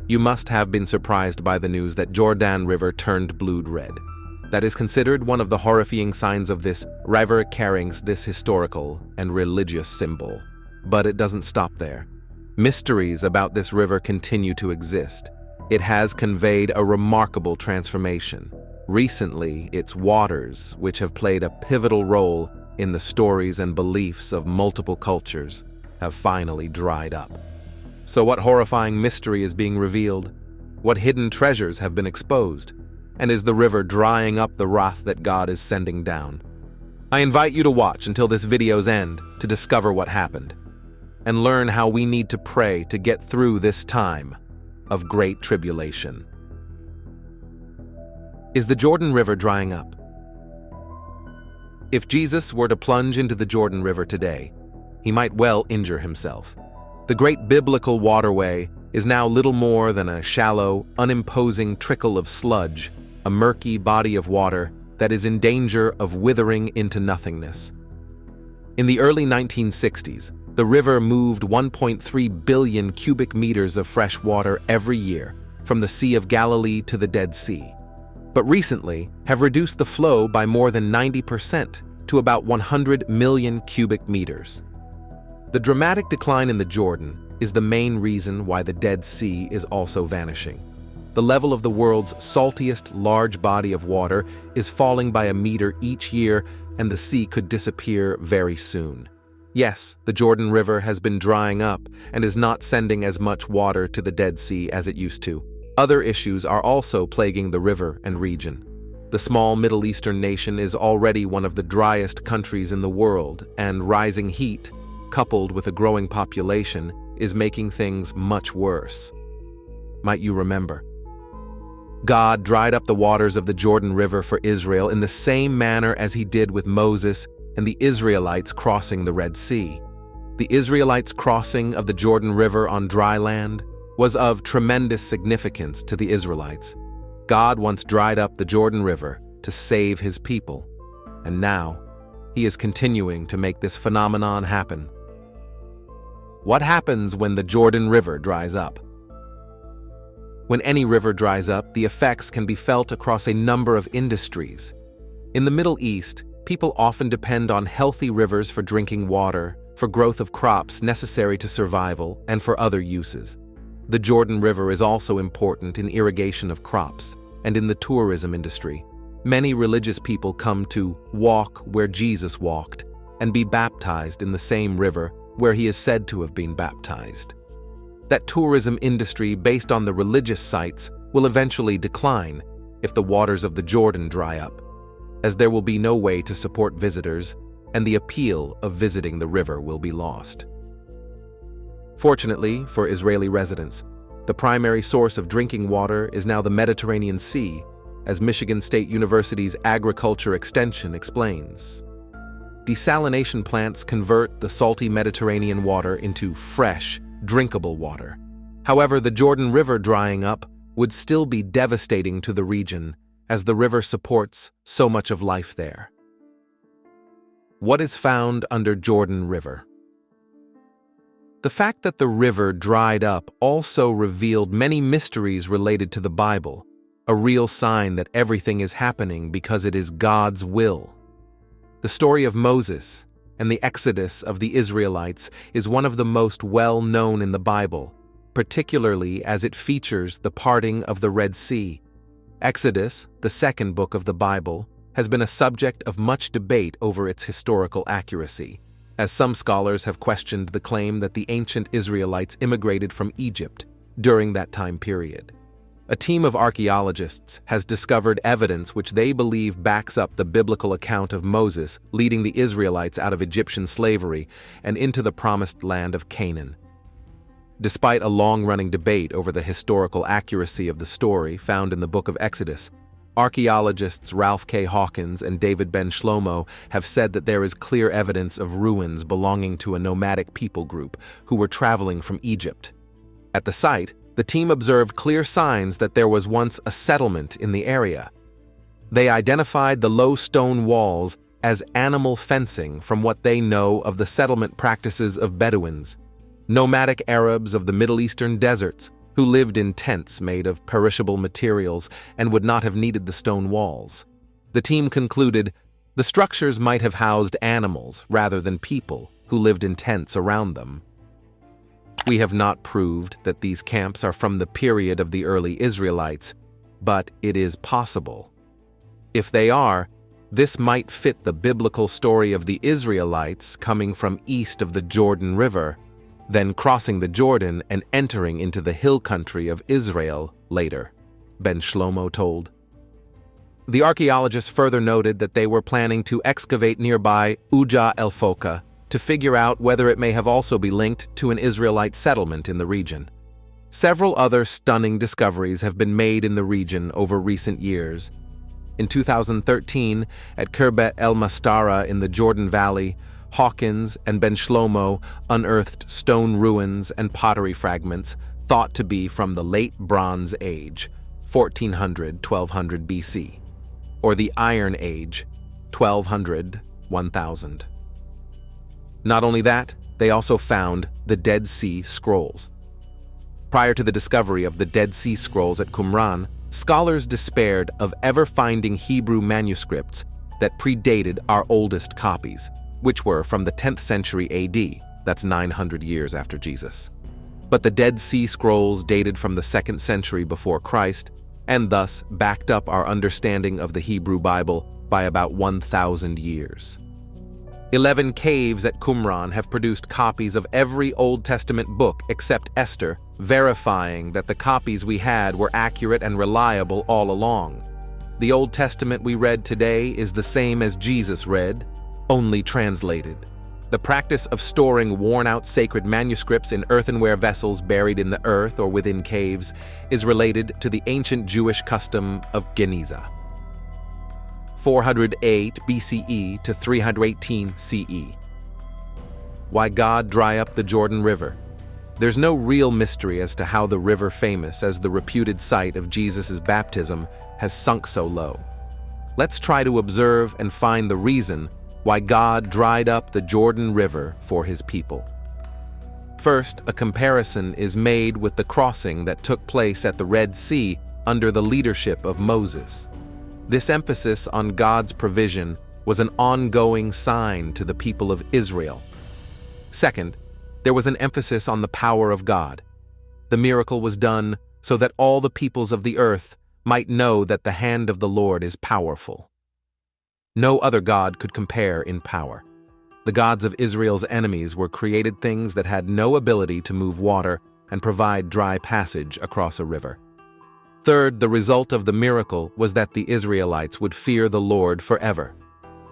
You must have been surprised by the news that Jordan River turned blood red. That is considered one of the horrifying signs of this river carrying this historical and religious symbol. But it doesn't stop there. Mysteries about this river continue to exist. It has conveyed a remarkable transformation. Recently, its waters, which have played a pivotal role in the stories and beliefs of multiple cultures, have finally dried up. So what horrifying mystery is being revealed? What hidden treasures have been exposed? And is the river drying up the wrath that God is sending down? I invite you to watch until this video's end to discover what happened and learn how we need to pray to get through this time of great tribulation. Is the Jordan River drying up? If Jesus were to plunge into the Jordan River today, he might well injure himself. The great biblical waterway is now little more than a shallow, unimposing trickle of sludge, a murky body of water that is in danger of withering into nothingness. In the early 1960s, the river moved 1.3 billion cubic meters of fresh water every year, from the Sea of Galilee to the Dead Sea, but recently have reduced the flow by more than 90% to about 100 million cubic meters. The dramatic decline in the Jordan is the main reason why the Dead Sea is also vanishing. The level of the world's saltiest large body of water is falling by a meter each year, and the sea could disappear very soon. Yes, the Jordan River has been drying up and is not sending as much water to the Dead Sea as it used to. Other issues are also plaguing the river and region. The small Middle Eastern nation is already one of the driest countries in the world, and rising heat, coupled with a growing population, is making things much worse. Might you remember? God dried up the waters of the Jordan River for Israel in the same manner as he did with Moses and the Israelites crossing the Red Sea. The Israelites' crossing of the Jordan River on dry land was of tremendous significance to the Israelites. God once dried up the Jordan River to save his people, and now he is continuing to make this phenomenon happen. What happens when the Jordan River dries up? When any river dries up, the effects can be felt across a number of industries. In the Middle East, people often depend on healthy rivers for drinking water, for growth of crops necessary to survival, and for other uses. The Jordan River is also important in irrigation of crops and in the tourism industry. Many religious people come to walk where Jesus walked and be baptized in the same river where he is said to have been baptized. That tourism industry based on the religious sites will eventually decline if the waters of the Jordan dry up, as there will be no way to support visitors and the appeal of visiting the river will be lost. Fortunately for Israeli residents, the primary source of drinking water is now the Mediterranean Sea, as Michigan State University's Agriculture Extension explains. Desalination plants convert the salty Mediterranean water into fresh, drinkable water. However, the Jordan River drying up would still be devastating to the region, as the river supports so much of life there. What is found under Jordan River? The fact that the river dried up also revealed many mysteries related to the Bible, a real sign that everything is happening because it is God's will. The story of Moses and the exodus of the Israelites is one of the most well-known in the Bible, particularly as it features the parting of the Red Sea. Exodus, the second book of the Bible, has been a subject of much debate over its historical accuracy, as some scholars have questioned the claim that the ancient Israelites immigrated from Egypt during that time period. A team of archaeologists has discovered evidence which they believe backs up the biblical account of Moses leading the Israelites out of Egyptian slavery and into the promised land of Canaan. Despite a long-running debate over the historical accuracy of the story found in the book of Exodus, archaeologists Ralph K. Hawkins and David Ben Shlomo have said that there is clear evidence of ruins belonging to a nomadic people group who were traveling from Egypt. At the site, the team observed clear signs that there was once a settlement in the area. They identified the low stone walls as animal fencing from what they know of the settlement practices of Bedouins, nomadic Arabs of the Middle Eastern deserts who lived in tents made of perishable materials and would not have needed the stone walls. The team concluded the structures might have housed animals rather than people who lived in tents around them. We have not proved that these camps are from the period of the early Israelites, but it is possible. If they are, this might fit the biblical story of the Israelites coming from east of the Jordan River, then crossing the Jordan and entering into the hill country of Israel later, Ben Shlomo told. The archaeologists further noted that they were planning to excavate nearby Uja El Foka to figure out whether it may have also be linked to an Israelite settlement in the region. Several other stunning discoveries have been made in the region over recent years. In 2013, at Khirbet El Mastara in the Jordan Valley, Hawkins and Ben Shlomo unearthed stone ruins and pottery fragments thought to be from the Late Bronze Age, 1400–1200 BC, or the Iron Age, 1200–1000. Not only that, they also found the Dead Sea Scrolls. Prior to the discovery of the Dead Sea Scrolls at Qumran, scholars despaired of ever finding Hebrew manuscripts that predated our oldest copies, which were from the 10th century AD, that's 900 years after Jesus. But the Dead Sea Scrolls dated from the 2nd century before Christ, and thus backed up our understanding of the Hebrew Bible by about 1,000 years. 11 caves at Qumran have produced copies of every Old Testament book except Esther, verifying that the copies we had were accurate and reliable all along. The Old Testament we read today is the same as Jesus read, only translated. The practice of storing worn-out sacred manuscripts in earthenware vessels buried in the earth or within caves is related to the ancient Jewish custom of Geniza. 408 BCE to 318 CE. Why God dry up the Jordan River? There's no real mystery as to how the river, famous as the reputed site of Jesus' baptism, has sunk so low. Let's try to observe and find the reason why God dried up the Jordan River for his people. First, a comparison is made with the crossing that took place at the Red Sea under the leadership of Moses. This emphasis on God's provision was an ongoing sign to the people of Israel. Second, there was an emphasis on the power of God. The miracle was done so that all the peoples of the earth might know that the hand of the Lord is powerful. No other god could compare in power. The gods of Israel's enemies were created things that had no ability to move water and provide dry passage across a river. Third, the result of the miracle was that the Israelites would fear the Lord forever.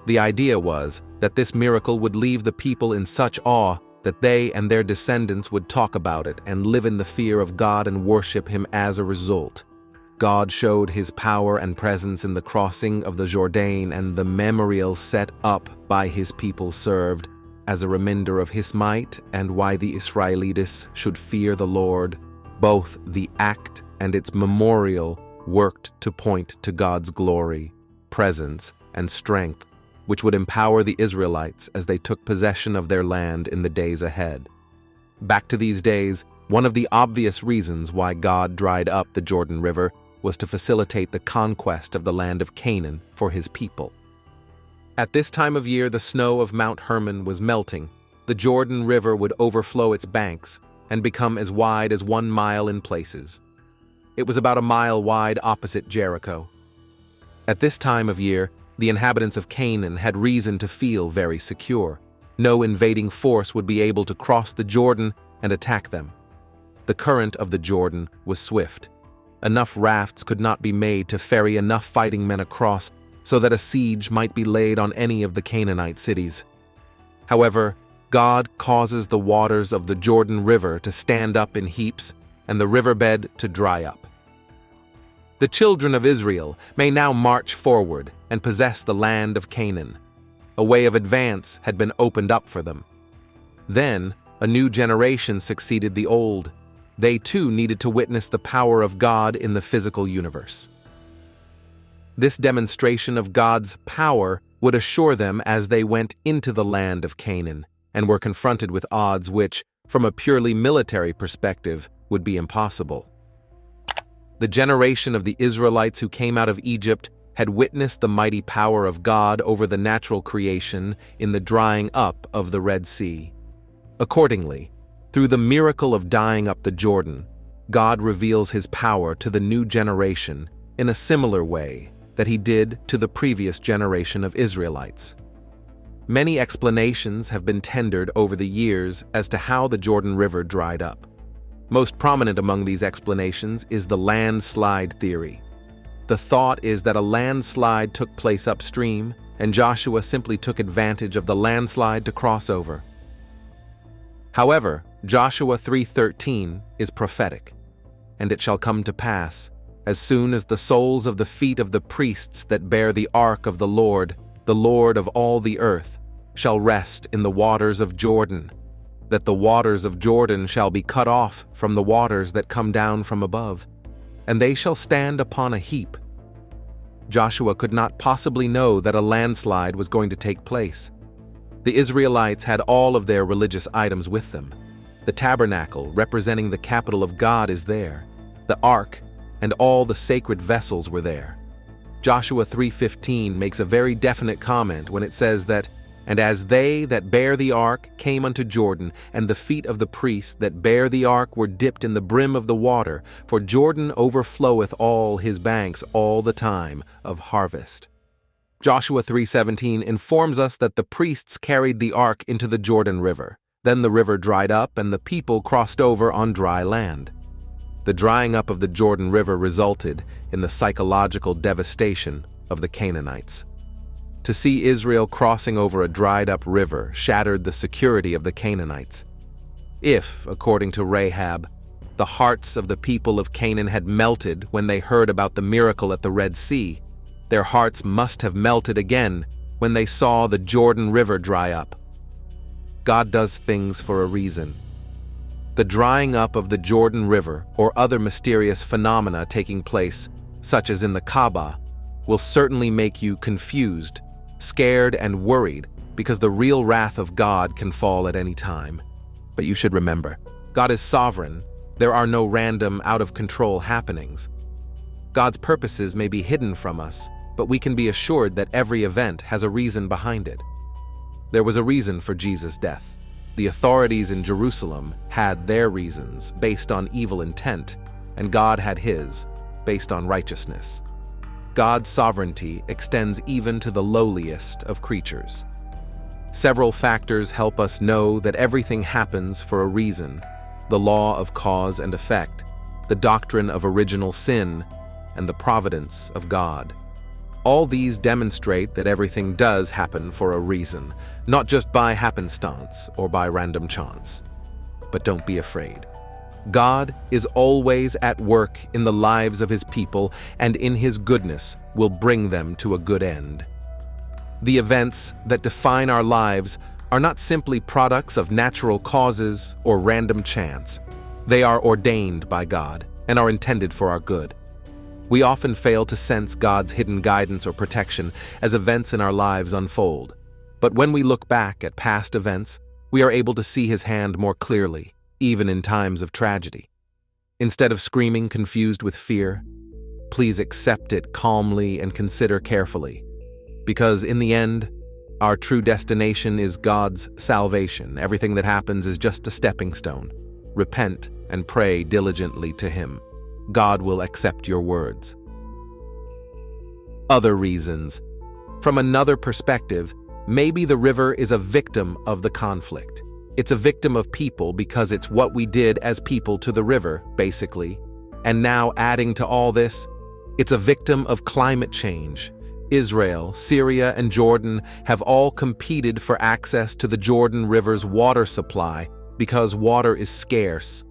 The idea was that this miracle would leave the people in such awe that they and their descendants would talk about it and live in the fear of God and worship him as a result. God showed his power and presence in the crossing of the Jordan, and the memorial set up by his people served as a reminder of his might and why the Israelites should fear the Lord. Both the act and its memorial worked to point to God's glory, presence, and strength, which would empower the Israelites as they took possession of their land in the days ahead. Back to these days, one of the obvious reasons why God dried up the Jordan River was to facilitate the conquest of the land of Canaan for his people. At this time of year, the snow of Mount Hermon was melting. The Jordan River would overflow its banks and become as wide as 1 mile in places. It was about a mile wide opposite Jericho. At this time of year, the inhabitants of Canaan had reason to feel very secure. No invading force would be able to cross the Jordan and attack them. The current of the Jordan was swift. Enough rafts could not be made to ferry enough fighting men across so that a siege might be laid on any of the Canaanite cities. However, God causes the waters of the Jordan River to stand up in heaps and the riverbed to dry up. The children of Israel may now march forward and possess the land of Canaan. A way of advance had been opened up for them. Then, a new generation succeeded the old. They too needed to witness the power of God in the physical universe. This demonstration of God's power would assure them as they went into the land of Canaan and were confronted with odds which, from a purely military perspective, would be impossible. The generation of the Israelites who came out of Egypt had witnessed the mighty power of God over the natural creation in the drying up of the Red Sea. Accordingly, through the miracle of drying up the Jordan, God reveals his power to the new generation in a similar way that he did to the previous generation of Israelites. Many explanations have been tendered over the years as to how the Jordan River dried up. Most prominent among these explanations is the landslide theory. The thought is that a landslide took place upstream, and Joshua simply took advantage of the landslide to cross over. However, Joshua 3:13 is prophetic. And it shall come to pass, as soon as the soles of the feet of the priests that bear the ark of the Lord of all the earth, shall rest in the waters of Jordan, that the waters of Jordan shall be cut off from the waters that come down from above, and they shall stand upon a heap. Joshua could not possibly know that a landslide was going to take place. The Israelites had all of their religious items with them. The tabernacle, representing the capital of God, is there. The ark and all the sacred vessels were there. Joshua 3:15 makes a very definite comment when it says that, "And as they that bear the ark came unto Jordan, and the feet of the priests that bear the ark were dipped in the brim of the water, for Jordan overfloweth all his banks all the time of harvest." Joshua 3:17 informs us that the priests carried the ark into the Jordan River. Then the river dried up and the people crossed over on dry land. The drying up of the Jordan River resulted in the psychological devastation of the Canaanites. To see Israel crossing over a dried-up river shattered the security of the Canaanites. If, according to Rahab, the hearts of the people of Canaan had melted when they heard about the miracle at the Red Sea, their hearts must have melted again when they saw the Jordan River dry up. God does things for a reason. The drying up of the Jordan River or other mysterious phenomena taking place, such as in the Kaaba, will certainly make you confused, scared, and worried because the real wrath of God can fall at any time. But you should remember, God is sovereign. There are no random, out-of-control happenings. God's purposes may be hidden from us, but we can be assured that every event has a reason behind it. There was a reason for Jesus' death. The authorities in Jerusalem had their reasons based on evil intent, and God had his, based on righteousness. God's sovereignty extends even to the lowliest of creatures. Several factors help us know that everything happens for a reason: the law of cause and effect, the doctrine of original sin, and the providence of God. All these demonstrate that everything does happen for a reason, not just by happenstance or by random chance. But don't be afraid. God is always at work in the lives of his people, and in his goodness will bring them to a good end. The events that define our lives are not simply products of natural causes or random chance. They are ordained by God and are intended for our good. We often fail to sense God's hidden guidance or protection as events in our lives unfold. But when we look back at past events, we are able to see his hand more clearly, even in times of tragedy. Instead of screaming confused with fear, please accept it calmly and consider carefully. Because in the end, our true destination is God's salvation. Everything that happens is just a stepping stone. Repent and pray diligently to him. God will accept your words. Other reasons. From another perspective, maybe the river is a victim of the conflict. It's a victim of people because it's what we did as people to the river, basically. And now, adding to all this, it's a victim of climate change. Israel, Syria, and Jordan have all competed for access to the Jordan River's water supply because water is scarce.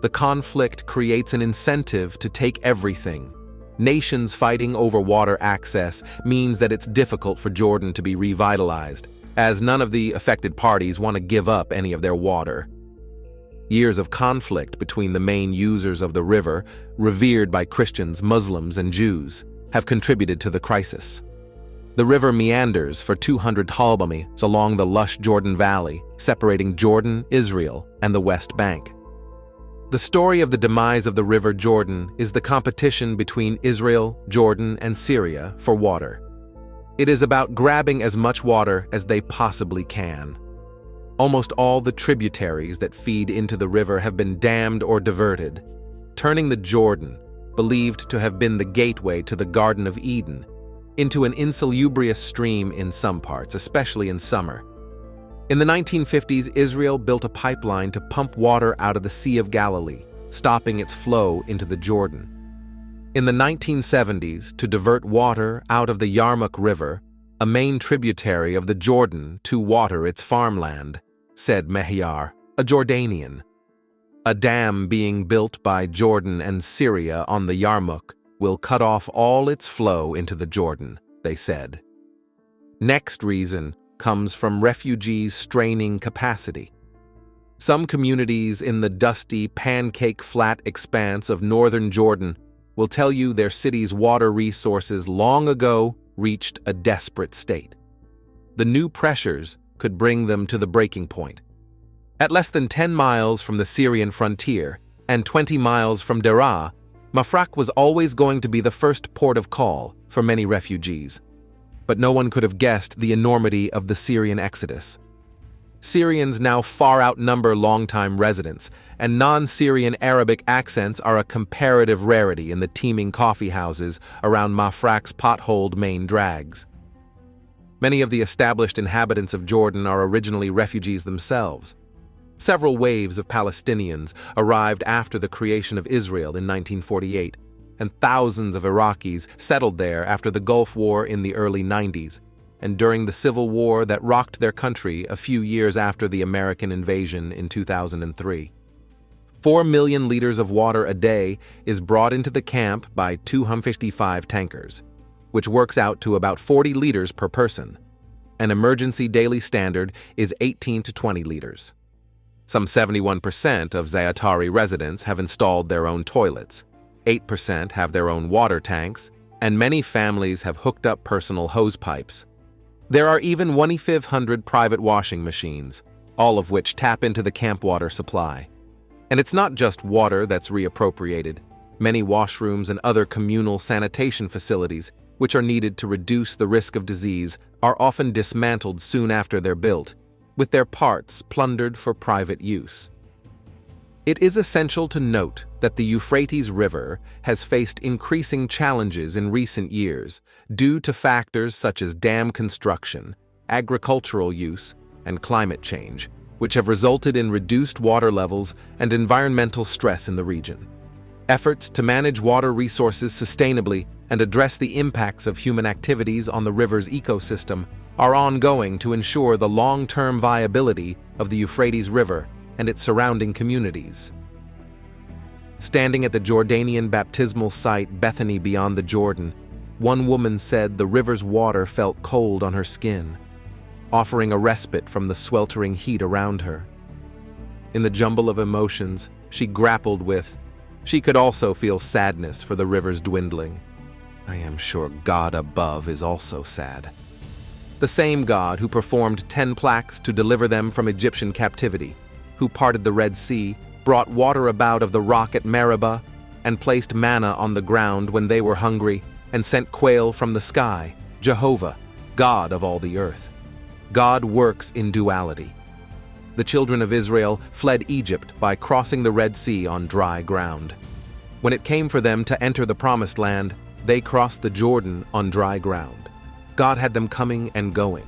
The conflict creates an incentive to take everything. Nations fighting over water access means that it's difficult for Jordan to be revitalized, as none of the affected parties want to give up any of their water. Years of conflict between the main users of the river, revered by Christians, Muslims, and Jews, have contributed to the crisis. The river meanders for 200 kilometers along the lush Jordan Valley, separating Jordan, Israel, and the West Bank. The story of the demise of the River Jordan is the competition between Israel, Jordan, and Syria for water. It is about grabbing as much water as they possibly can. Almost all the tributaries that feed into the river have been dammed or diverted, turning the Jordan, believed to have been the gateway to the Garden of Eden, into an insalubrious stream in some parts, especially in summer. In the 1950s, Israel built a pipeline to pump water out of the Sea of Galilee, stopping its flow into the Jordan. In the 1970s, to divert water out of the Yarmouk River, a main tributary of the Jordan, to water its farmland, said Mehyar, a Jordanian. A dam being built by Jordan and Syria on the Yarmouk will cut off all its flow into the Jordan, they said. Next reason comes from refugees' straining capacity. Some communities in the dusty, pancake-flat expanse of northern Jordan will tell you their city's water resources long ago reached a desperate state. The new pressures could bring them to the breaking point. At less than 10 miles from the Syrian frontier and 20 miles from Deraa, Mafraq was always going to be the first port of call for many refugees. But no one could have guessed the enormity of the Syrian exodus. Syrians now far outnumber longtime residents, and non-Syrian Arabic accents are a comparative rarity in the teeming coffee houses around Mafraq's potholed main drags. Many of the established inhabitants of Jordan are originally refugees themselves. Several waves of Palestinians arrived after the creation of Israel in 1948, and thousands of Iraqis settled there after the Gulf War in the early 90s, and during the Civil War that rocked their country a few years after the American invasion in 2003. 4 million liters of water a day is brought into the camp by 255 tankers, which works out to about 40 liters per person. An emergency daily standard is 18 to 20 liters. Some 71% of Za'atari residents have installed their own toilets, 8% have their own water tanks, and many families have hooked up personal hose pipes. There are even 2,500 private washing machines, all of which tap into the camp water supply. And it's not just water that's reappropriated. Many washrooms and other communal sanitation facilities, which are needed to reduce the risk of disease, are often dismantled soon after they're built, with their parts plundered for private use. It is essential to note that the Euphrates River has faced increasing challenges in recent years due to factors such as dam construction, agricultural use, and climate change, which have resulted in reduced water levels and environmental stress in the region. Efforts to manage water resources sustainably and address the impacts of human activities on the river's ecosystem are ongoing to ensure the long-term viability of the Euphrates River and its surrounding communities. Standing at the Jordanian baptismal site Bethany beyond the Jordan, one woman said the river's water felt cold on her skin, offering a respite from the sweltering heat around her. In the jumble of emotions she grappled with, she could also feel sadness for the river's dwindling. I am sure God above is also sad. The same God who performed 10 plagues to deliver them from Egyptian captivity, who parted the Red Sea, brought water about of the rock at Meribah, and placed manna on the ground when they were hungry, and sent quail from the sky, Jehovah, God of all the earth. God works in duality. The children of Israel fled Egypt by crossing the Red Sea on dry ground. When it came for them to enter the Promised Land, they crossed the Jordan on dry ground. God had them coming and going,